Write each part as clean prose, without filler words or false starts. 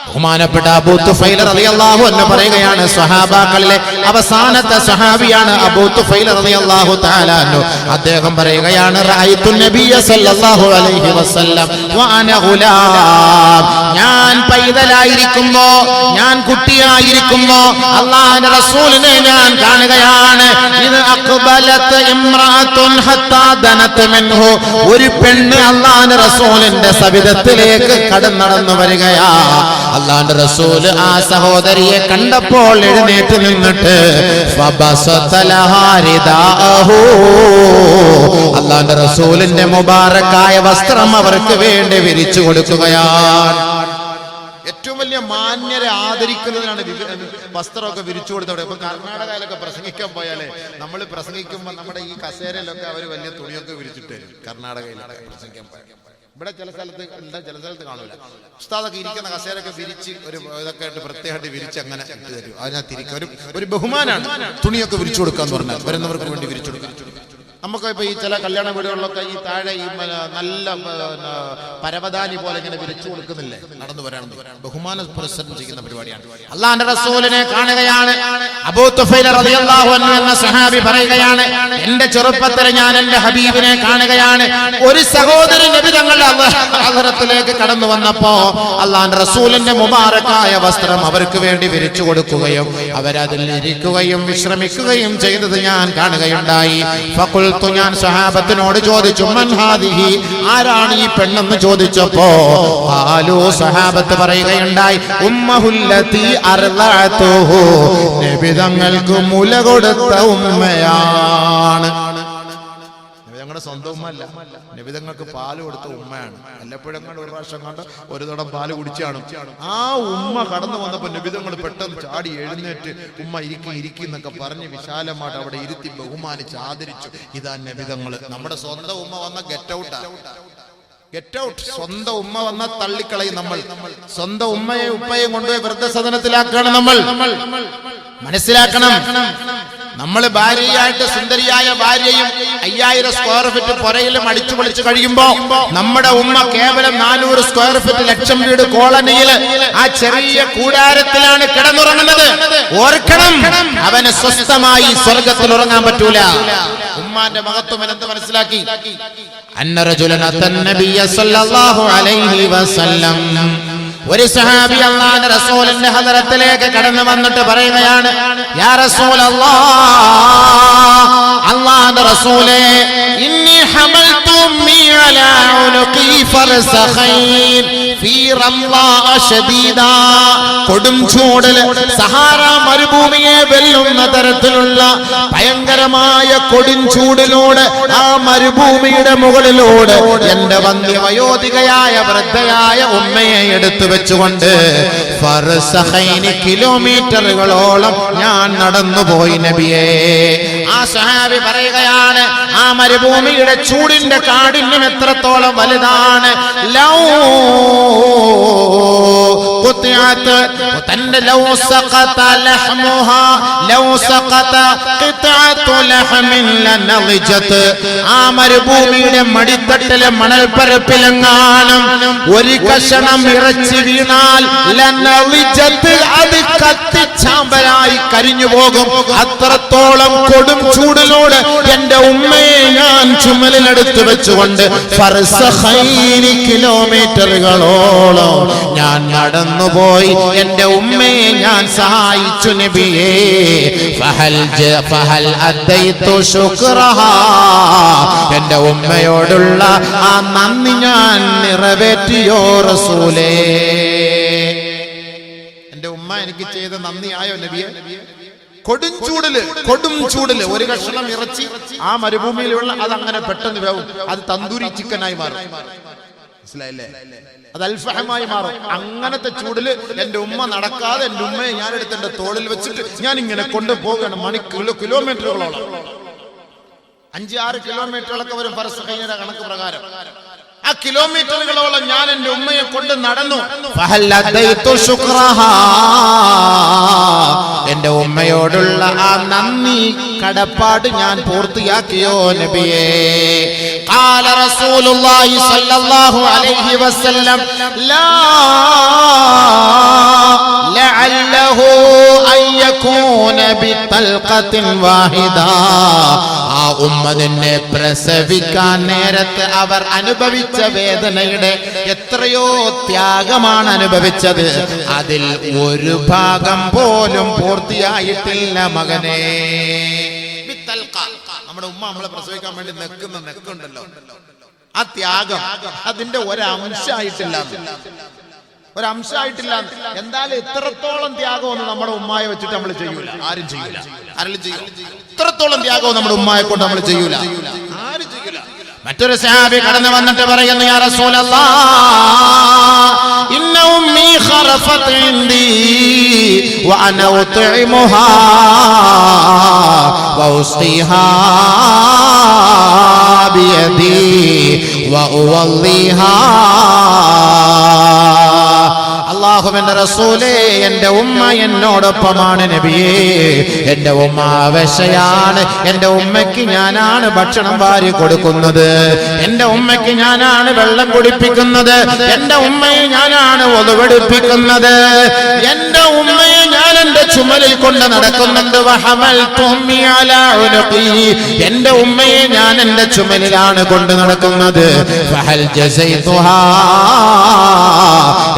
ബഹുമാനപ്പെട്ട അബൂ തുഫൈൽ റളിയല്ലാഹു അൻഹു പറയുകയാണ്, സ്വഹാബാക്കളിലെ അവസാനത്തെ സ്വഹാബിയാണ് അബൂ തുഫൈൽ റളിയല്ലാഹു തആല അൻഹു. അദ്ദേഹം പറയുകയാണ്, റഅയ്തു നബിയ സല്ലല്ലാഹു അലൈഹി വസല്ലം വഅന ഗുലാം. ഞാൻ പൈതലായിരിക്കുമ്പോ, ഞാൻ കുട്ടിയായിരിക്കുമ്പോ അല്ലാഹുവിന്റെ റസൂലിനെ ഞാൻ കാണുകയാണ്. ഇത് അഖ്ബലത് ഇംറഅത്തുൻ ഹത്താ ദനത് മിൻഹു. ഒരു പെണ്ണ് അല്ലാഹുവിന്റെ റസൂലിന്റെ സവിധത്തിലേക്ക് കടന്നു വരികയാ. അല്ലാഹുവിന്റെ റസൂൽ ആ സഹോദരിയെ കണ്ടപ്പോൾ എഴുന്നേറ്റ് നിന്നിട്ട് അല്ലാഹുവിന്റെ റസൂലിന്റെ മുബാറക്കായ വസ്ത്രം അവർക്ക് വേണ്ടി വിരിച്ചു കൊടുക്കുകയാണ്. ഏറ്റവും വലിയ മാന്യരെ ആദരിക്കുന്നതിനാണ് വസ്ത്രമൊക്കെ വിരിച്ചു കൊടുത്തവിടെ. ഇപ്പൊ കർണാടകയിലൊക്കെ പ്രസംഗിക്കാൻ പോയാലേ നമ്മൾ പ്രസംഗിക്കുമ്പോൾ നമ്മുടെ ഈ കസേരയിലൊക്കെ അവർ വലിയ തുണിയൊക്കെ വിരിച്ചിട്ട് തരും. കർണാടകയിലൊക്കെ പ്രസംഗിക്കാൻ പോയാൽ ഇവിടെ ചില സ്ഥലത്ത് എന്താ, ചില സ്ഥലത്ത് കാണൂല. ഉസ്താദൊക്കെ ഇരിക്കുന്ന കസേരയൊക്കെ വിരിച്ച് ഒരു ഇതൊക്കെ ആയിട്ട് പ്രത്യേകമായിട്ട് വിരിച്ച് അങ്ങനെ ഇട്ട് തരും. അതിനകത്ത് ഒരു ബഹുമാനാണ് തുണിയൊക്കെ വിരിച്ചു കൊടുക്കാന്ന് പറഞ്ഞാൽ, വരുന്നവർക്ക് വേണ്ടി വിരിച്ചു കൊടുക്കാം. നമുക്ക് ഇപ്പൊ ഈ ചില കല്യാണ വീടുകളിലൊക്കെ ഈ താഴെ ഈ നല്ല പരവതാനി പോലെ ഇങ്ങനെ വിരിച്ചു കൊടുക്കുന്നില്ലേ, നടന്നു വരാണെന്ന് ബഹുമാന പുരസ്സരം ചെയ്യുന്ന പരിപാടിയാണ്. അല്ലാഹുവിന്റെ റസൂലിനെ കാണുകയാണ്. അബൂ തുഫൈൽ റളിയല്ലാഹു അൻഹു എന്ന സഹാബി പറയുകയാണ്, എന്റെ ചെറുപ്പത്തിൽ ഞാൻ എന്റെ ഹബീബിനെ കാണുകയാണ്. ഒരു സഹോദരി നബി തങ്ങളുടെ ഹളറത്തിലേക്ക് കടന്നു വന്നപ്പോ അല്ലാഹുവിന്റെ റസൂലിന്റെ മുബാറക്കായ വസ്ത്രം അവർക്ക് വേണ്ടി വിരിച്ചു കൊടുക്കുകയും അവരതിൽ ഇരിക്കുകയും വിശ്രമിക്കുകയും ചെയ്തത് ഞാൻ കാണുകയുണ്ടായി. ഞാൻ സഹാബത്തിനോട് ചോദിച്ചു, മൻ ഹാദിഹി, ആരാണ് ഈ പെണ്ണെന്ന് ചോദിച്ചപ്പോ സഹാബത്ത് പറയുകയുണ്ടായി, ഉമ്മഹുല്ലതി അർളഅതുഹു, നബി തങ്ങൾക്ക് മുല കൊടുത്ത ഉമ്മയാണ്. ഞങ്ങളുടെ സ്വന്തം ഉമ്മ അല്ല, നബിതങ്ങൾക്ക് പാല് കൊടുത്ത ഉമ്മയാണ്. വല്ലപ്പോഴും കണ്ട് ഒരു പ്രാവശ്യം കണ്ട് ഒരു തടം പാല് കുടിച്ചാണ്. ആ ഉമ്മ കടന്നു വന്നപ്പോ നബിതങ്ങൾ പെട്ടെന്ന് ചാടി എഴുന്നേറ്റ് ഉമ്മ ഇരിക്കും എന്നൊക്കെ പറഞ്ഞ് വിശാലമായിട്ട് അവിടെ ഇരുത്തി ബഹുമാനിച്ച് ആദരിച്ചു. ഇതാ നബിതങ്ങൾ. നമ്മുടെ സ്വന്തം ഉമ്മ വന്ന ഗെറ്റ് ഔട്ട്. സ്വന്തം ഉമ്മ വന്ന തള്ളിക്കളയും നമ്മൾ. സ്വന്തം ഉമ്മയെ ഉപ്പയും കൊണ്ടുപോയി വൃദ്ധസദനത്തിലാക്കണം നമ്മൾ. മനസ്സിലാക്കണം, നമ്മൾ ഭാര്യയായിട്ട് സുന്ദരിയായ ഭാര്യയും 5000 സ്ക്വയർ ഫീറ്റ് പുരയിലും അടിച്ചു പൊളിച്ചു കഴിയുമ്പോ നമ്മുടെ ഉമ്മ കേവലം 400 സ്ക്വയർ ഫീറ്റ് ലക്ഷം വീട് കോളനിയിൽ ആ ചെറിയ കൂടാരത്തിലാണ് കിടന്നുറങ്ങുന്നത്. ഓർക്കണം, അവന് സ്വസ്ഥമായി സ്വർഗത്തിൽ ഉറങ്ങാൻ പറ്റൂല. ഉമ്മാന്റെ മഹത്വം എന്ത് മനസ്സിലാക്കി? അന്ന റജുലൻ അത്തൻ നബിയ സല്ലല്ലാഹു അലൈഹി വസല്ലം, ഒരു സഹാബി അല്ലാഹുവിന്റെ റസൂലിന്റെ ഹദറത്തിലേക്ക് കടന്നു വന്നിട്ട് പറയുകയാണ്, യാ റസൂലല്ലാഹ്, അല്ലാഹുവിന്റെ റസൂലേ, ഇന്നി ഹമൽതു ഉമ്മി അലാ ഉനുഖി ഫർസഖൈൻ ഫീ റംളാ ശദീദാ. കൊടും ചൂടിൽ സഹാറ മരുഭൂമിയെ വെല്ലുന്ന തരത്തിലുള്ള ഭയങ്കരമായ കൊടും ചൂടിലൂടെ ആ മരുഭൂമിയുടെ മുകളിലൂടെ എന്റെ വന്ധ്യവയോധികയായ വൃദ്ധയായ ഉമ്മയെ എടുത്തു വെച്ചുകൊണ്ട് ഫർസഖൈനി, കിലോമീറ്ററുകളോളം ഞാൻ നടന്നുപോയി നബിയേ. ആ സഹാബി പറയുകയാണ്, ആ മരുഭൂമിയുടെ ചൂടിന്റെ കാഠിന്യം എത്രത്തോളം വലുതാണ്. ആ മരുഭൂമിയുടെ മടിത്തട്ടിലെ മണൽപ്പരപ്പിലെങ്ങാനും ഒരു കഷണം ഇറച്ചി വീണാൽ അത് കത്തിച്ചാമ്പലായി കരിഞ്ഞു പോകും. അത്രത്തോളം കൊടും ചൂടിലൂടെ എന്റെ ഉമ്മയെ ഞാൻ ചുമലിലെടുത്ത് വെച്ചുകൊണ്ട് ഫർസഖൈനി, കിലോമീറ്ററുകളോളം ഞാൻ നടന്നുപോയി എന്റെ ഉമ്മയെ ഞാൻ സഹായിച്ചു നബിയേ. ഫഹൽ അദ്ദൈതു ശുക്റഹാ, എന്റെ ഉമ്മയോടുള്ള ആ നന്ദി ഞാൻ നിറവേറ്റിയോ റസൂലേ. എന്റെ ഉമ്മ എനിക്ക് ചെയ്ത നന്ദിയായോ നബിയെ? കൊടും ചൂടില് ഒരു കഷണം ഇറച്ചി ആ മരുഭൂമിയിലുള്ള അതങ്ങനെ പെട്ടെന്ന് വേവും. അത് തന്തൂരി ചിക്കനായി മാറും. മനസ്സിലായില്ലേ? അത് അൽഫഹമായി മാറും. അങ്ങനത്തെ ചൂടില് എന്റെ ഉമ്മ നടക്കാതെ എന്റെ ഉമ്മയെ ഞാനെടുത്ത് എന്റെ തോളിൽ വെച്ചിട്ട് ഞാൻ ഇങ്ങനെ കൊണ്ടുപോകണം. കിലോമീറ്ററുകളോളം, 5-6 കിലോമീറ്ററുകളൊക്കെ വരും ഫർസഖൈനിയുടെ കണക്ക് പ്രകാരം. ആ കിലോമീറ്ററുകളോളം ഞാൻ എന്റെ ഉമ്മയെ കൊണ്ട് നടന്നു. എന്റെ ഉമ്മയോടുള്ള ആ നന്ദി കടപ്പാട് ഞാൻ പൂർത്തിയാക്കിയോ നബിയേ. ഖാല റസൂലുള്ളാഹി സ്വല്ലല്ലാഹു അലൈഹി വസല്ലം, ലാ ബിതൽഖത്തിൻ വാഹിദ. ആ ഉമ്മ നിന്നെ പ്രസവിക്കാൻ നേരത്ത് അവർ അനുഭവിച്ച വേദനയുടെ എത്രയോ ത്യാഗമാണ് അനുഭവിച്ചത്. അതിൽ ഒരു ഭാഗം പോലും പൂർത്തിയായിട്ടില്ല മകനെ. നമ്മുടെ ഉമ്മ നമ്മളെ പ്രസവിക്കാൻ വേണ്ടി നെക്കുണ്ടല്ലോ, ആ ത്യാഗം അതിന്റെ ഒരംശമായിട്ടില്ല. എന്തായാലും ഇത്രത്തോളം ത്യാഗമൊന്നും നമ്മുടെ ഉമ്മായെ വെച്ചിട്ട് നമ്മൾ ചെയ്യൂല, ആരും ചെയ്യൂല. ഇത്രത്തോളം ത്യാഗവും നമ്മുടെ ഉമ്മായെ കൊണ്ട് നമ്മൾ ചെയ്യൂല, ആരും ചെയ്യൂല. മറ്റൊരു സഹാബി കടന്നു വന്നിട്ട് പറയുന്നു, യാ റസൂലല്ലാഹ് ഇന്ന ഉമ്മി ഖറഫത് ഇൻദി വ അന ഉത്ഇമുഹാ വ ഉസ്ഖിഹാ ബിയദി വ ഉവല്ലിഹാ. അല്ലാഹുവിന്റെ റസൂലേ, എന്റെ ഉമ്മ എന്നോടൊപ്പമാണ് നബിയേ. എന്റെ ഉമ്മ അവശയാണ്. എന്റെ ഉമ്മയ്ക്ക് ഞാനാണ് ഭക്ഷണം വാരി കൊടുക്കുന്നത്. എന്റെ ഉമ്മയ്ക്ക് ഞാനാണ് വെള്ളം കുടിപ്പിക്കുന്നത്. എന്റെ ഉമ്മയെ ഞാനാണ് ഒതുവെടുപ്പിക്കുന്നത്. എന്റെ ഉമ്മയെ ഞാൻ എന്റെ ചുമലിൽ കൊണ്ട് നടക്കുന്നുണ്ട്. എന്റെ ഉമ്മയെ ഞാൻ എന്റെ ചുമലിലാണ് കൊണ്ട് നടക്കുന്നത്.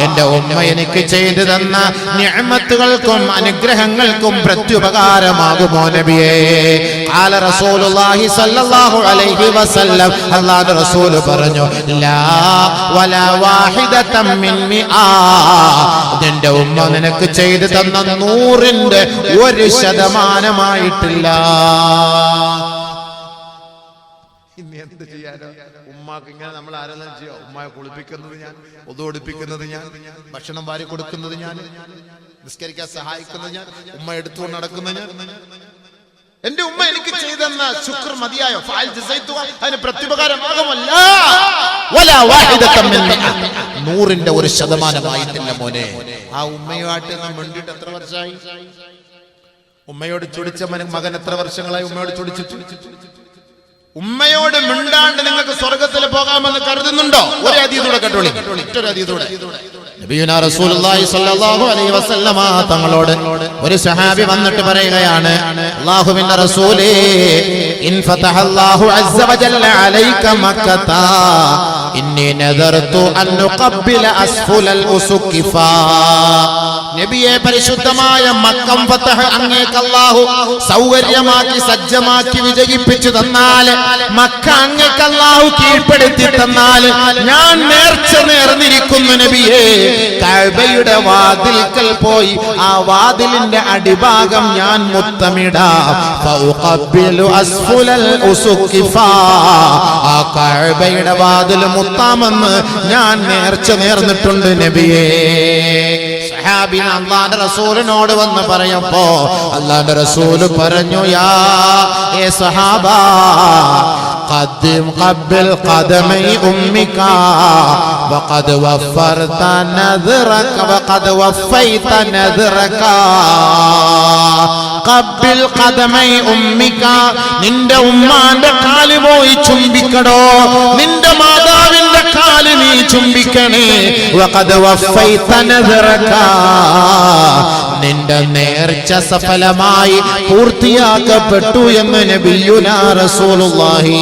എന്റെ ഉമ്മ എനിക്ക് ചെയ്തു തന്ന നിഅമത്തുകൾക്കും അനുഗ്രഹങ്ങൾക്കും പ്രത്യുപകാരമാകുമോ നബിയേ? ഖാല റസൂലുള്ളാഹി സ്വല്ലല്ലാഹു അലൈഹി വസല്ലം, അല്ലാഹുവിന്റെ റസൂൽ പറഞ്ഞു, ലാ വലാ വാഹിദതൻ മിൻ മിആ. നിന്റെ ഉമ്മ നിനക്ക് ചെയ്തു തന്ന 100ന്റെ 1% ഇനി എന്ത് ചെയ്യാനോ? ഉമ്മാക്ക് ഇങ്ങനെ നമ്മൾ ആരെല്ലാം ചെയ്യോ? ഉമ്മയെ കുളിപ്പിക്കുന്നത് ഞാൻ, ഒതുവെടുപ്പിക്കുന്നത് ഞാൻ, ഭക്ഷണം വാരി കൊടുക്കുന്നത് ഞാൻ, നിസ്കരിക്കാൻ സഹായിക്കുന്നത് ഞാൻ, ഉമ്മ എടുത്തുകൊണ്ട് നടക്കുന്നത് ഞാൻ. എന്റെ ഉമ്മ എനിക്ക് ചെയ്തെന്ന ശുക്ർ മതിയായോ? അതിന് പ്രത്യുപകാരമാകുമല്ല. 100ന്റെ 1% മോനെ. ആ ഉമ്മയുമായിട്ട് നാം വേണ്ടിയിട്ട് എത്ര വർഷമായി? ഉമ്മയോട് ചൊടിച്ച മകൻ എത്ര വർഷങ്ങളായി ഉമ്മയോട് ചൊടിച്ചിട്ട്? ഉമ്മയോട് മിണ്ടാണ്ട് നിങ്ങൾക്ക് സ്വർഗത്തിൽ പോകാമെന്ന് കരുതുന്നുണ്ടോ? ഒരു ഹദീസൂടെ കേട്ടോളി, മറ്റൊരു ഹദീസൂടെ. നബിയുനാ റസൂലുള്ളാഹി സ്വല്ലല്ലാഹു അലൈഹി വസല്ലമ തങ്ങളോട് ഒരു സഹാബി വന്നിട്ട് പറയുകയാണ്, അല്ലാഹുവിന്റെ റസൂലേ, ഇൻ ഫതഹല്ലാഹു അസ്സ വജല്ല അലൈക മക്കത ഇന്നി നദർതു അൻ നുഖബ്ബില അസ്ഫുലൽ ഉസുഖിഫാ. നബിയെ, പരിശുദ്ധമായ മക്കം ഫതഹ് അങ്ങേക്ക് അല്ലാഹു സൗകര്യമാക്കി സജ്ജമാക്കി വിജയിപ്പിച്ചു തന്നാൽ, മക്ക അങ്ങേക്ക് അല്ലാഹു കീഴ്പ്പെടുത്തി തന്നാൽ, ഞാൻ നേർച്ച നേർന്നിരിക്കുന്നു നബിയെ, കഅബയുടെ വാതിൽക്കൽ പോയി ആ വാതിലിന്റെ അടിഭാഗം ഞാൻ മുത്തമിടാം. ഫഉഖബ്ബിലു അസ്ഫുലൽ ഉസുഖിഫാ. ആ കഅബയുടെ വാതിൽ മുത്താമെന്ന് ഞാൻ നേർച്ച നേർന്നിട്ടുണ്ട് നബിയേ. സഹാബി അല്ലാഹുവിന്റെ റസൂലിനോട് വന്ന് പറയപ്പോ അല്ലാഹുവിന്റെ റസൂൽ പറഞ്ഞു, യാ ഏ സഹാബാ, قدم قبل قدمي أمك وقد وفرت نذرك وقد وفيت نذرك. قبل قدمي أمك. നിന്റെ ഉമ്മാന്റെ കാല് പോയി ചുംബിക്കടോ, നിന്റെ മാതാവിന്റെ കാല് നീ ചുംബിക്കണേ. وقد وفيت نذرك. നിന്റെ നേർച്ച സഫലമായി പൂർത്തിയാക്കപ്പെട്ടു എന്ന് നബിയുനാ റസൂലുള്ളാഹി.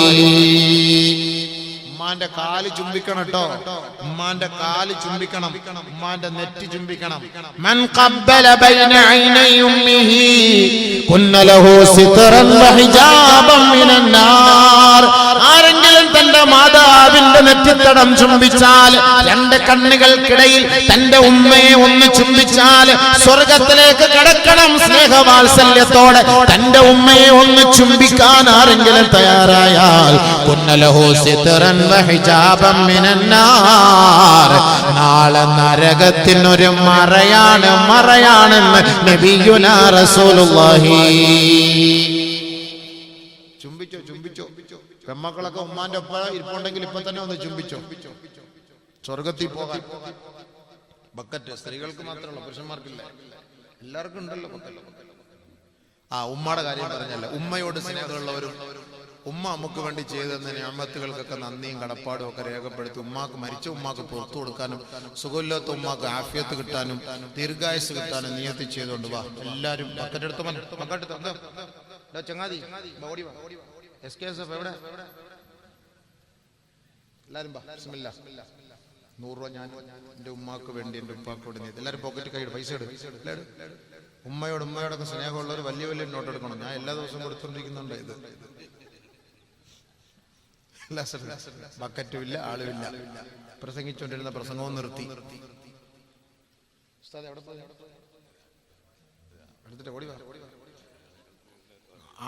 ഉമ്മാന്റെ കാല് ചുംബിക്കണം കേട്ടോ, ഉമ്മാന്റെ കാല് ചുംബിക്കണം, ഉമ്മാന്റെ നെറ്റി ചുംബിക്കണം. മൻ ഖബ്ബല ബൈന ഐനൈ ഉമ്മിഹി കുന്ന ലഹു സിത്റൻ വഹിജാബൻ മിനൻ നാർ. ആരെങ്കിലും തന്റെ മാതാവിന്റെ നെറ്റിത്തടം ചുംബിച്ചാൽ, രണ്ട് കണ്ണുകൾക്കിടയിൽ തന്റെ ഉമ്മയെ ഒന്ന് ചുംബിച്ചാൽ സ്വർഗത്തിലേക്ക് കടക്കണം സ്നേഹവാത്സല്യത്തോടെ. തന്റെ ഉമ്മയെ ഒന്ന് ചുംബിക്കാൻ ആരെങ്കിലും തയ്യാറായാൽ കുന്ന ലഹു സിത്റൻ വഹിജാബൻ മിനൻ നാർ. നാളെ നരകത്തിനൊരു മറയാണെന്ന് നബിയുനാ റസൂലുള്ളാഹി. ചുംബിച്ചോ. പെമ്മക്കളൊക്കെ ഉമ്മാന്റെ ഒപ്പം ഇരിപ്പുണ്ടെങ്കിൽ ഇപ്പൊ തന്നെ ഒന്ന് ചുംബിച്ചോ. സ്വർഗത്തിൽ പോകാൻ ബക്കറ്റ് സ്ത്രീകൾക്ക് മാത്രമല്ല, പുരുഷന്മാർക്കില്ല, എല്ലാവർക്കും ഉണ്ടല്ലോ ബക്കറ്റ്. ആ ഉമ്മയുടെ കാര്യം പറഞ്ഞല്ല, ഉമ്മയോട് സ്നേഹമുള്ളവരും ഉമ്മ നമുക്ക് വേണ്ടി ചെയ്തെന്ന നിഅമത്തുകൾക്കൊക്കെ നന്ദിയും കടപ്പാടും ഒക്കെ രേഖപ്പെടുത്തി മരിച്ച ഉമ്മാക്ക് പുറത്തു കൊടുക്കാനും സുഖമില്ലാത്ത ഉമ്മാക്ക് ആഫിയത്ത് കിട്ടാനും ദീർഘായുസ് കിട്ടാനും നിയത്തി ചെയ്തുകൊണ്ട് വാ എല്ലാവരും ചങ്ങാതി എവിടെ എല്ലാവരും ബിസ്മില്ലാ 100 രൂപ ഞാൻ എൻ്റെ ഉമ്മാക്ക് വേണ്ടി എൻ്റെ ഉപ്പാക്ക് വേണ്ടി എല്ലാവരും പോക്കറ്റ് കൈ പൈസ എടുക്കും. ഉമ്മയോടൊക്കെ സ്നേഹമുള്ളവർ വലിയ വലിയ നോട്ട് എടുക്കണം. ഞാൻ എല്ലാ ദിവസവും കൊടുത്തോണ്ടിരിക്കുന്നുണ്ട്. ഇത് ബക്കറ്റും ഇല്ല, ആളുമില്ല. പ്രസംഗിച്ചുകൊണ്ടിരുന്ന പ്രസംഗവും നിർത്തി. എടുത്തിട്ട് ഓടി വാ.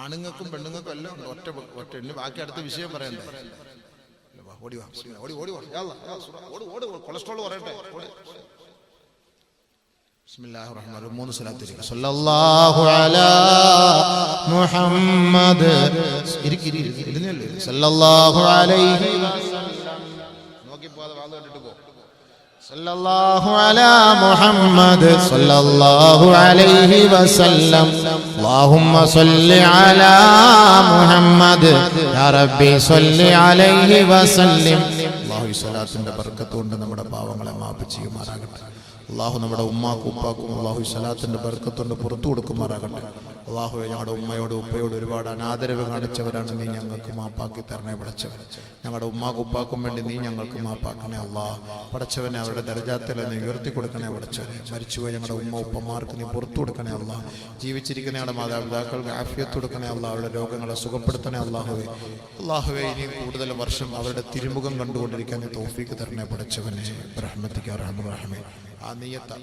ആണുങ്ങൾക്കും പെണ്ണുങ്ങൾക്കും എല്ലാം ഉണ്ട്. ഒറ്റ ബാക്കി അടുത്ത വിഷയം പറയണ്ടേ. ഓടി വാ, ഓടി വാ. കൊളസ്ട്രോൾ പറയട്ടെ. ബിസ്മില്ലാഹിർ റഹ്മാനിർ റഹീം. 3 സ്വലാത്ത് ചൊല്ലുക. സല്ലല്ലാഹു അലാ മുഹമ്മദ്. ഇരുന്നല്ലേ. സല്ലല്ലാഹു അലൈഹി വസല്ലം. നോക്കി പോവാതെ വാള് കണ്ടിട്ട് പോ. സല്ലല്ലാഹു അലാ മുഹമ്മദ് സല്ലല്ലാഹു അലൈഹി വസല്ലം. അല്ലാഹുമ്മ സ്വല്ലി അലാ മുഹമ്മദ് യാ റബ്ബി സ്വല്ലി അലൈഹി വസല്ലം. അല്ലാഹു ഈ സ്വലാത്തിന്റെ ബർക്കത്ത് കൊണ്ട് നമ്മുടെ പാവങ്ങളെ മാപ്പ് ചെയ്യുമാറാകട്ടെ. അള്ളാഹു നമ്മുടെ ഉമ്മാക്കും ഉപ്പാക്കും അള്ളാഹു സ്വലാത്തിന്റെ ബർക്കത്തുകൊണ്ട് പുറത്തു കൊടുക്കുമാറാകട്ടെ. അള്ളാഹുവെ, ഞങ്ങളുടെ ഉമ്മയോട് ഉപ്പയോട് ഒരുപാട് അനാദരവ് കാണിച്ചവരാണ്. നീ ഞങ്ങൾക്ക് മാപ്പാക്കി തരണേ പടച്ചവൻ. ഞങ്ങളുടെ ഉമ്മാക്കും ഉപ്പാക്കും വേണ്ടി നീ ഞങ്ങൾക്ക് മാപ്പാക്കണേ അള്ളാഹ്. പടച്ചവനെ അവരുടെ ദർജാത്തിലെ നീ ഉയർത്തി കൊടുക്കണേ പടച്ചവനെ. മരിച്ചുപോയി ഞങ്ങളുടെ ഉമ്മ ഉപ്പമാർക്ക് നീ പുറത്തു കൊടുക്കണേ അള്ളാഹ്. ജീവിച്ചിരിക്കുന്ന ഞങ്ങളുടെ മാതാപിതാക്കൾക്ക് ആഫിയത്ത് കൊടുക്കണേ അള്ളാഹ്. അവരുടെ രോഗങ്ങളെ സുഖപ്പെടുത്തണേ അള്ളാഹുവെ. അള്ളാഹുവെ, ഇനി കൂടുതൽ വർഷം അവരുടെ തിരുമുഖം കണ്ടുകൊണ്ടിരിക്കാൻ നീ തൗഫീക്ക് തരണേ പടച്ചവനെ. റഹ്മത്തിക റഹ്മ റഹ്മേ. ആ നീയത്ത്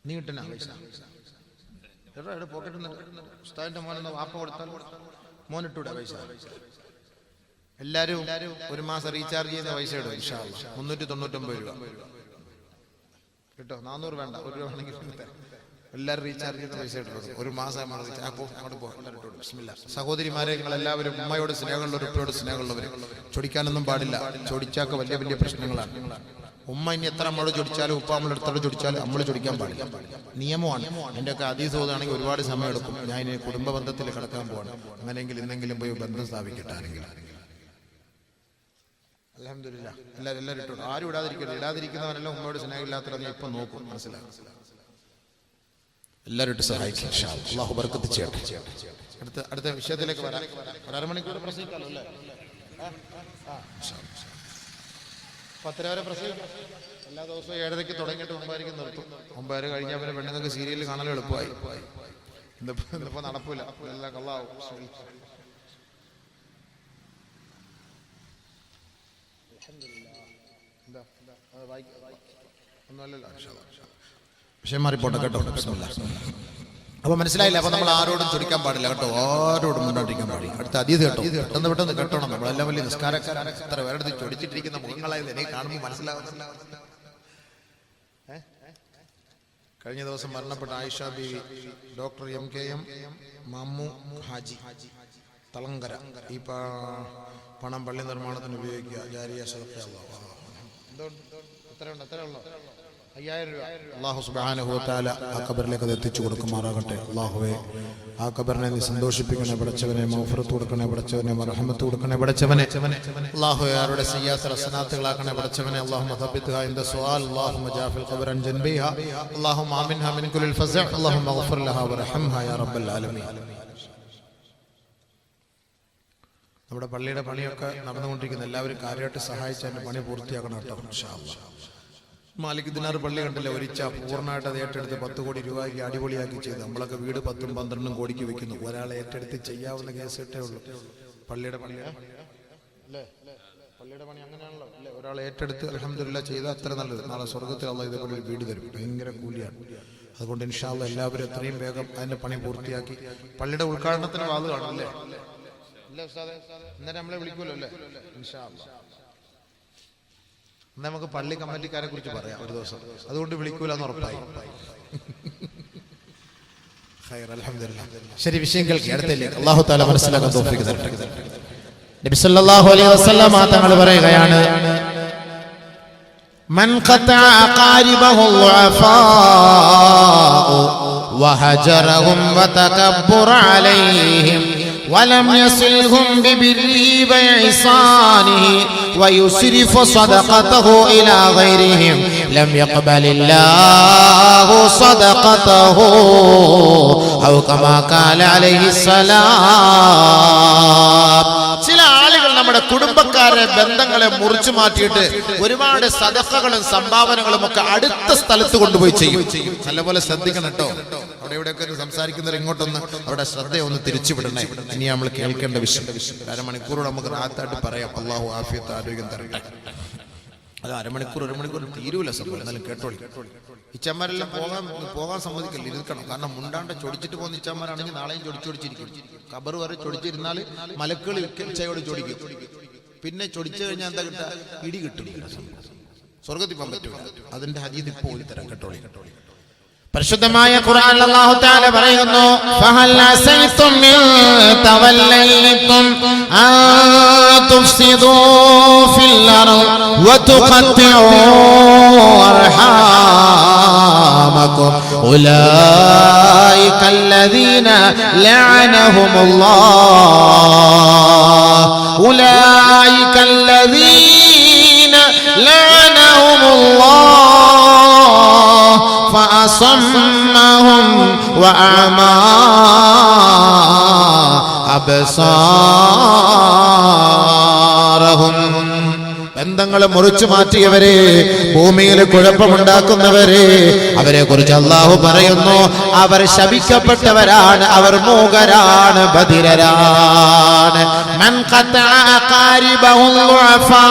നീ കിട്ടുന്ന പോക്കറ്റ് മോനെന്ന് വാപ്പ കൊടുത്താൽ മോനിട്ടൂടെ പൈസ. എല്ലാരും ഒരു മാസം റീചാർജ് ചെയ്യുന്ന പൈസ ഇടും. 399 രൂപ കേട്ടോ. 400 വേണ്ട, 1 രൂപ വേണമെങ്കിൽ എല്ലാവരും റീചാർജ് ചെയ്യുന്ന പൈസ ഇട്ടിട്ടുണ്ട്. ഒരു മാസം അങ്ങോട്ട് പോകും. സഹോദരിമാരെ, നിങ്ങൾ എല്ലാവരും ഉമ്മയോട് സ്നേഹമുള്ളവർ ഉപ്പയോട് സ്നേഹമുള്ളവർ. ചൊടിക്കാനൊന്നും പാടില്ല. ചൊടിച്ചാക്ക് വലിയ വലിയ പ്രശ്നങ്ങളാണ്. ഉമ്മ ഇനി എത്ര നമ്മളോട് ചൊടിച്ചാലും ഉപ്പ നമ്മളെടുത്തോട് ചൊടിച്ചാലും നമ്മൾ ചൊടിക്കാൻ പാടില്ല. നിയമമാണ്. എൻ്റെ ഒക്കെ ഹദീസ് ഓതുകയാണെങ്കിൽ ഒരുപാട് സമയം എടുക്കും. ഞാൻ ഇനി കുടുംബ ബന്ധത്തിൽ കിടക്കാൻ പോവാണ്. അങ്ങനെയെങ്കിൽ ഇന്നെങ്കിലും പോയി ബന്ധം സ്ഥാപിക്കട്ടെ. ആരെങ്കിലും അൽഹംദുലില്ലാഹ് എല്ലാവരും ഇട്ടോളൂ. ആരും ഇടാതിരിക്കട്ടെ. ഇടാതിരിക്കുന്നവരെല്ലാം ഉമ്മയോട് സ്നേഹമില്ലാത്തവരെ ഇപ്പൊ നോക്കും. മനസ്സിലാകും. എല്ലാവരും ഇട്ട് സഹായിക്കും. അല്ലാഹു ബർക്കത്ത് ചെയ്യട്ടെ. അടുത്ത വിഷയത്തിലേക്ക് വരാം. 1/2 മണിക്കൂർ പ്രസംഗിക്കാമല്ലോ അല്ലേ? 10 വരെ പ്രസംഗിക്കാം. എല്ലാ ദിവസവും 7:30 തുടങ്ങിയിട്ട് 9:00 നിർത്തും. 9:00 കഴിഞ്ഞാൽ പിന്നെ പെണ്ണുങ്ങൾക്ക് സീരിയൽ കാണാൻ എളുപ്പമായി. ഇന്നിപ്പോ നടപ്പില്ല. എല്ലാം കള്ളാവും. ഒന്നുമല്ലല്ലോ. വിഷയം മാറിപ്പോട്ടെ കേട്ടോ. അപ്പൊ മനസ്സിലായില്ല. അപ്പൊ നമ്മൾ ആരോടും ചൊടിക്കാൻ പാടില്ല കേട്ടോ. ആരോടും മുന്നോട്ടിരിക്കാൻ പാടില്ല. അടുത്ത അതീത് കേട്ടോ. പെട്ടെന്ന് കേട്ടോണം. നമ്മളെല്ലാം വലിയ നിസ്കാരക്കാരാണ്. എത്ര പേരെടുത്ത് ചൊടിച്ചിട്ടിരിക്കുന്ന മുഖങ്ങളായത് എനിക്ക് കാണുമ്പോൾ മനസ്സിലാവുന്നില്ല. കഴിഞ്ഞ ദിവസം മരണപ്പെട്ട ആയിഷ ബീവി ഡോക്ടർ MKM മമ്മു ഹാജി തളങ്കര ഈ പണം പള്ളി നിർമ്മാണത്തിന് ഉപയോഗിക്കുക. ജാരിയ സദഖ. എത്രയുള്ളൂ? 5000 രൂപ. അല്ലാഹു സുബ്ഹാനഹു വ തആല ആ ഖബറിലേക്ക് അത് എത്തിച്ചു കൊടുക്കുമാറാകട്ടെ. അല്ലാഹുവേ, ആ ഖബറിനെ നീ സന്തോഷിപ്പിക്കണേ പടച്ചവനെ. മഗ്ഫിറത്ത് കൊടുക്കണേ പടച്ചവനെ. മർഹമത്ത് കൊടുക്കണേ പടച്ചവനെ. അല്ലാഹുവേ, അവരുടെ സയ്യാത്ത് ഹസനാത്തുകളാക്കണേ പടച്ചവനെ. അല്ലാഹുമ്മ തബ്ബിത്ഹാ ഇൻദ സുആൽ. അല്ലാഹുമ്മ ജാഫിൽ ഖബറ അൻ ജൻബിഹാ. അല്ലാഹുമ്മ ആമിൻഹാ മിൻ കുല്ലിൽ ഫസഅ. അല്ലാഹുമ്മ ഗ്ഫിർ ലഹാ വർഹംഹാ യാ റബ്ബൽ ആലമീൻ. നമ്മുടെ പള്ളിയുടെ പണിയൊക്കെ നടന്നുകൊണ്ടിരിക്കുന്ന എല്ലാവരും കാര്യമായിട്ട് സഹായിച്ച് അതിന്റെ പണി പൂർത്തിയാക്കണം കേട്ടോ. ഇൻഷാ അല്ലാഹ്. മാലിക് ദിനാർ പള്ളി കണ്ടില്ല, ഒരിച്ച പൂർണ്ണമായിട്ട് അത് ഏറ്റെടുത്ത് 10 കോടി രൂപയ്ക്ക് അടിപൊളിയാക്കി ചെയ്തു. നമ്മളൊക്കെ വീട് 10ഉം 12ഉം കോടിക്ക് വെക്കുന്നു. ഒരാളെ ഏറ്റെടുത്ത് ചെയ്യാവുന്ന കേസ് ഇട്ടേ ഉള്ളൂ. പള്ളിയുടെ പണി അല്ലേ? പള്ളിയുടെ പണി അങ്ങനെയാണല്ലോ അല്ലേ? ഒരാൾ ഏറ്റെടുത്ത് അൽഹംദുലില്ലാഹ് ചെയ്താൽ അത്ര നല്ലത്. നാളെ സ്വർഗ്ഗത്തിൽ അല്ലാഹ് ഇതേപോലെ ഒരു വീട് തരും. ഭയങ്കര കൂലിയാണ്. അതുകൊണ്ട് ഇൻഷാ അല്ലാഹ് എല്ലാവരും എത്രയും വേഗം അതിന്റെ പണി പൂർത്തിയാക്കി പള്ളിയുടെ ഉദ്ഘാടനത്തിന് വാത് കാണുമല്ലേ? അല്ലേ ഉസ്താദേ? ഇന്നലെ നമ്മളെ വിളിക്കുമല്ലോ അല്ലേ? ഇൻഷാ അല്ലാഹ് നമുക്ക് പള്ളി കമ്മിറ്റിക്കാരെ കുറിച്ച് പറയാം ഒരു ദിവസം. അതുകൊണ്ട് വിളിക്കൂലെന്ന് ഉറപ്പായി. ശരി, വിഷയം കേൾക്കുക. അടുത്തേക്ക് അല്ലാഹു തആല മനസ്സിലാക്കാൻ തൗഫീഖ് തരട്ടെ. നബി സല്ലല്ലാഹു അലൈഹി വസല്ലം തങ്ങൾ പറയുകയാണ്, من قطع أقاربه الضعفاء وهجرهم وتكبر عليهم ولم يصلهم ببره وإحسانه ويسرف صدقته إلى غيرهم لم يقبل الله صدقته أو كما قال عليه السلام. ചില ആളുകൾ നമ്മുടെ കുടുംബക്കാരെ ബന്ധങ്ങളെ മുറിച്ചു മാറ്റിയിട്ട് ഒരുപാട് സദഖകളും സംഭാവനകളും ഒക്കെ അടുത്ത സ്ഥലത്ത് കൊണ്ടുപോയി ചെയ്യും. നല്ലപോലെ ശ്രദ്ധിക്കണം കേട്ടോ. അവിടെ ഇവിടെയൊക്കെ സംസാരിക്കുന്നവർ ഇങ്ങോട്ടൊന്ന് അവിടെ ശ്രദ്ധയൊന്ന് തിരിച്ചുവിടണേ. ഇനി നമ്മൾ കേൾക്കേണ്ട വിഷയം അരമണിക്കൂറോടെ നമുക്ക് റാത്തായിട്ട് പറയാം. അള്ളാഹു ആഫിയത്ത് ആരോഗ്യം തരട്ടെ. അത് അരമണിക്കൂർ തീരൂല സംഭവം. എന്നാലും കേട്ടോളി. ഇച്ചന്മാരെല്ലാം പോകാൻ സമ്മതിക്കില്ല, ഇരിക്കണം. കാരണം മുണ്ടാണ്ട് ചൊടിച്ചിട്ട് പോകുന്ന ഇച്ചന്മാരാണെങ്കിൽ നാളെയും ചൊടിച്ചിരിക്കും. കബർ വരെ ചൊടിച്ചിരുന്നാൽ മലക്കുകൾ ഇച്ചയോട് ചൊടിക്കും. പിന്നെ ചൊടിച്ചു കഴിഞ്ഞാൽ എന്താ കിട്ടുക? ഇടി കിട്ടും. സ്വർഗത്തിൽ പോകാൻ പറ്റൂല. അതിന്റെ ഹദീസ് ഇപ്പോൾ തരാം. കേട്ടോളി. പരിശുദ്ധമായ ഖുർആനിൽ അല്ലാഹു തആല പറയുന്നു, ഫഹൽ അസൈതും മിൻ തവല്ലൈതും അൻ തുഫ്സിദൂ ഫിൽ അർദ് വതുഖത്തിഉ അർഹാമകും ഉലൈക അല്ലദീന ലഅനഹുമുല്ലാഹ് ഉലൈക അല്ലദീന ലഅനഹുമുല്ലാഹ് فأصمهم وأعمى أبصارهم. ബന്ധങ്ങളെ മുറിച്ചു മാറ്റിയവരെ, ഭൂമിയിൽ കുഴപ്പമുണ്ടാക്കുന്നവരെ, അവരെ കുറിച്ച് അല്ലാഹു പറയുന്നു, അവർ ശപിക്കപ്പെട്ടവരാണ്, അവർ മൂകരാണ്, ബധിരരാണ്. മൻ ഖതഅ അഖാരിബഹു ളുഅഫാ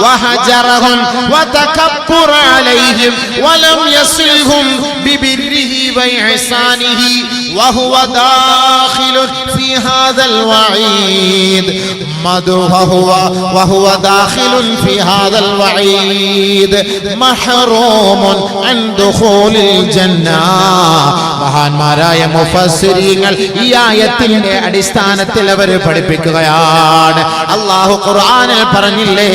വഹജറഹും വതകബ്ബറ അലൈഹിം വലം യസിൽഹും ബിബിർരിഹി വഇഹ്സാനിഹി വഹുവ ദാഖിലുൻ ഫീ ഹാദൽ വഈദ് വഹുവ ദാഖിലുൻ في هذا الوعيد محروم عن دخول الجنة. മഹാന്മാരായ മുഫസ്സിരീങ്ങൾ ഈ ആയത്തിന്റെ അടിസ്ഥാനത്തിൽ അവർ പഠിപ്പിക്കുകയാണ്. അല്ലാഹു ഖുർആനിൽ പറഞ്ഞില്ലേ,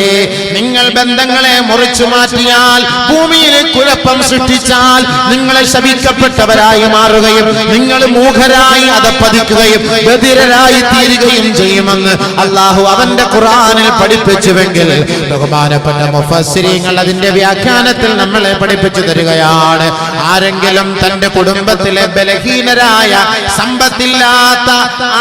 നിങ്ങൾ ബന്ധങ്ങളെ മുറിച്ചു മാറ്റിയാൽ, ഭൂമിയിൽ കുഴപ്പം സൃഷ്ടിച്ചാൽ നിങ്ങൾ ശപിക്കപ്പെട്ടവരായി മാറുകയും നിങ്ങൾ മൂഖരായി അധപ്പതിക്കുകയും ബധിരരായി തീരുകയും ചെയ്യുമെന്ന് അല്ലാഹു അവന്റെ ഖുർആനിൽ പഠിപ്പിച്ചുവെങ്കിൽ ബഹുമാനപ്പെട്ട മുഫസ്സിരീങ്ങൾ അതിന്റെ വ്യാഖ്യാനത്തിൽ നമ്മളെ പഠിപ്പിച്ചു തരികയാണ്. ആരെങ്കിലും തന്റെ കുടുംബത്തിലെ ബലഹീനരായ, സമ്പത്തില്ലാത്ത,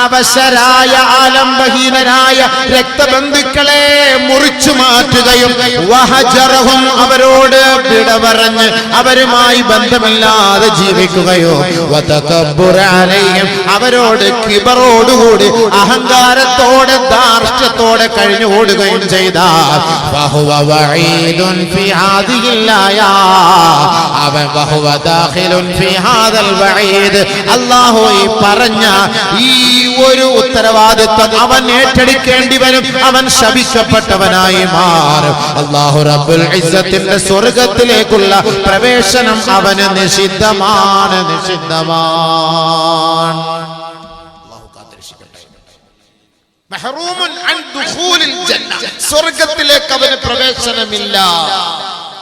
അവശരായ, ആലംബഹീനരായ രക്തബന്ധുക്കളെ മുറിച്ചു മാറ്റുകയും വഹജറഹും അവരോട് വിട പറഞ്ഞ് അവരുമായി ബന്ധമില്ലാതെ ജീവിക്കുകയോ വതകബ്ബുറ അലൈഹിം അവരോട് കിബറോടുകൂടി അഹങ്കാരത്തോടെ ധാർഷ്ട്യത്തോടെ കഴിഞ്ഞുകൂടുകയും ചെയ്താൽ ഫഹുവ വഈദുൻ ഫീ ഹാദിഹിൽ ആയാ വഹുവ ദാഖിലുൻ ഫീ ഹാദൽ വഈദ്. അല്ലാഹു ഈ പറഞ്ഞ ഈ ഒരു ഉത്തരവാദിത്വം അവൻ ഏറ്റെടുക്കേണ്ടി വരും. അവൻ ശപിക്കപ്പെട്ടവനായി മാറും. അല്ലാഹു റബ്ബുൽ ഇസ്സത്തിന്റെ സ്വർഗ്ഗത്തിലേക്കുള്ള പ്രവേശനം അവന് നിഷിദ്ധമാണ്, നിഷിദ്ധമാണ്. അല്ലാഹു കാത്തിരക്ഷിക്കട്ടെ. മഹറൂമുൻ അൻ ദുഖൂലിൽ ജന്ന, സ്വർഗ്ഗത്തിലേക്ക് അവന് പ്രവേശനമില്ല.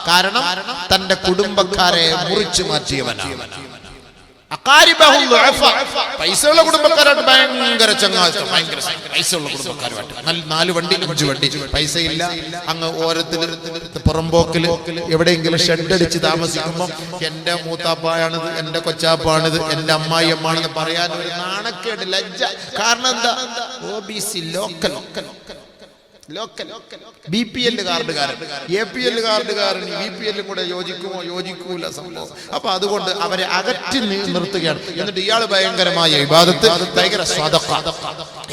കാരണം തന്റെ കുടുംബക്കാരെ മുറിച്ചു മാറ്റിയവനാണ്. പൈസയുള്ള കുടുംബക്കാരായിട്ട് ഭയങ്കര ചങ്ങാത്തം, ഭയങ്കര പൈസയുള്ള കുടുംബക്കാരുമായിട്ട് 4 വണ്ടി 5 വണ്ടി, പൈസയില്ല. അങ്ങ് ഓരോരുത്തർ പുറമ്പോക്കില് എവിടെയെങ്കിലും ഷെഡടിച്ച് താമസിക്കുമ്പോൾ എന്റെ മൂത്താപ്പായാണിത്, എന്റെ കൊച്ചാപ്പാണിത്, എന്റെ അമ്മായിയമ്മാണെന്ന് പറയാൻ ഒരു നാണക്കേട്, ലജ്ജ. കാരണം എന്താ? OBC local BPL കാർഡുകാരൻ, APL കാർഡുകാരൻ BPL കൂടെ യോജിക്കുമോ? യോജിക്കൂല സംഭവം. അപ്പൊ അതുകൊണ്ട് അവരെ അകറ്റി നിർത്തുകയാണ്. എന്നിട്ട് ഇയാള് ഭയങ്കരമായ ഇബാദത്ത്, ഭയങ്കര സദഖ.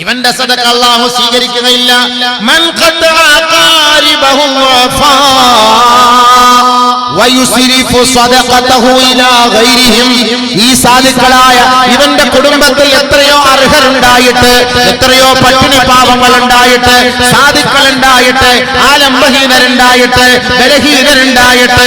ഇവന്റെ സദഖ അല്ലാഹു സ്വീകരിക്കുകയില്ല. മൻ ഖതഅ ഖാരിബഹു വഫാ വയുസ്രിഫു സദഖതഹു ഇലാ ഗൈരിഹിം. ഈ സാലികളായ ഇവന്റെ കുടുംബത്തിൽ എത്രയോ അർഹരുണ്ടായിട്ട്, എത്രയോ പട്ടിണി പാവങ്ങൾ പാവങ്ങൾ ഉണ്ടായിട്ട്, സാധുക്കൾ ഉണ്ടായിട്ട്, ആലംബഹീനരുണ്ടായിട്ട്, ബലഹീനരുണ്ടായിട്ട്,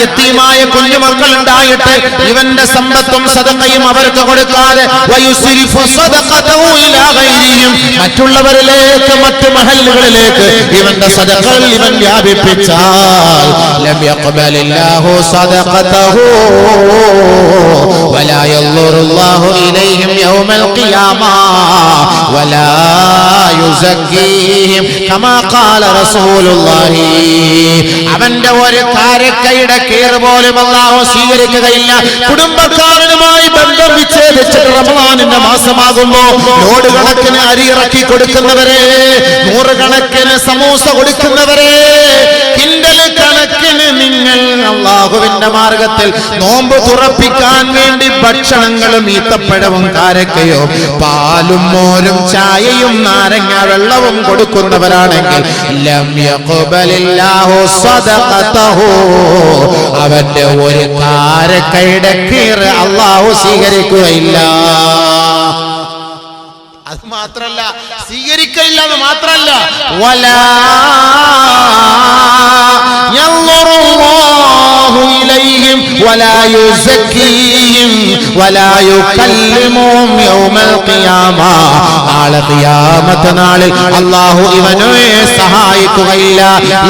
യതീമായ കുഞ്ഞുമക്കൾ ഉണ്ടായിട്ട് ഇവന്റെ സമ്പത്തും സദഖയും അവർക്ക് കൊടുക്കാതെ വയുസ്രിഫു സദഖതഹു ഇലാ ഗൈരിഹിം, മറ്റുള്ളവരിലേക്ക്, മറ്റു മഹല്ലുകളിലേക്ക് ഇവന്റെ സദഖകൾ ഇവൻ വ്യാപിപ്പിച്ചാൽ ലം യഖ്ബലില്ലാഹു സദഖതഹു വലാ യൻദുറുല്ലാഹു ഇലൈഹിം യൗമൽ ഖിയാമ വലാ യുസക്കീഹിം കമാ ഖാല റസൂലുള്ളാഹി. അവന്റെ ഒരു കാരക്കയുടെ കീർ പോലും അല്ലാഹു സ്വീകരിക്കുകയില്ല. കുടുംബക്കാരനുമായി ബന്ധം വിച്ഛേദിച്ചിട്ട് റമദാനിന്റെ മാസമാകുമ്പോ ലോഡുകണക്കിന് അരി ഇറക്കി കൊടുക്കുന്നവരെ, നൂറുകണക്കിന് സമൂസ കൊടുക്കുന്നവരെ, കിൻഡൽ കണക്കിന് നിങ്ങൾ അല്ലാഹുവിന്റെ മാർഗത്തിൽ നോമ്പ് തുറപ്പിക്കാൻ വേണ്ടി ഭക്ഷണങ്ങളും ഈത്തപ്പഴവും കാരക്കയോ പാലും മോരും ചായയും നാരങ്ങ വെള്ളവും കൊടുക്കുന്നവരാണെങ്കിൽ ലം യഖ്ബലില്ലാഹു സദഖതഹു, അവന്റെ ഒരു കാരക്കയുടെ കീർ അല്ലാഹു സ്വീകരിക്കുകയില്ല. അത് മാത്രല്ല, സ്വീകരിക്കില്ല എന്ന് മാത്രല്ല, വലാ യൻദുറുല്ലാഹു ഇലൈഹിം വലാ യുസക്കീഹിം വലാ യുകല്ലിമുഹും യൗമൽ ഖിയാമ, നാളെ ഖിയാമത്ത് നാളിൽ അല്ലാഹു ഇവനെ സഹായിക്കുകയില്ല,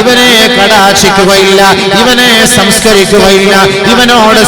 ഇവനെ കടാക്ഷിക്കുകയില്ല, ഇവനെ സംസ്കരിക്കുകയില്ല, ഇവനോട്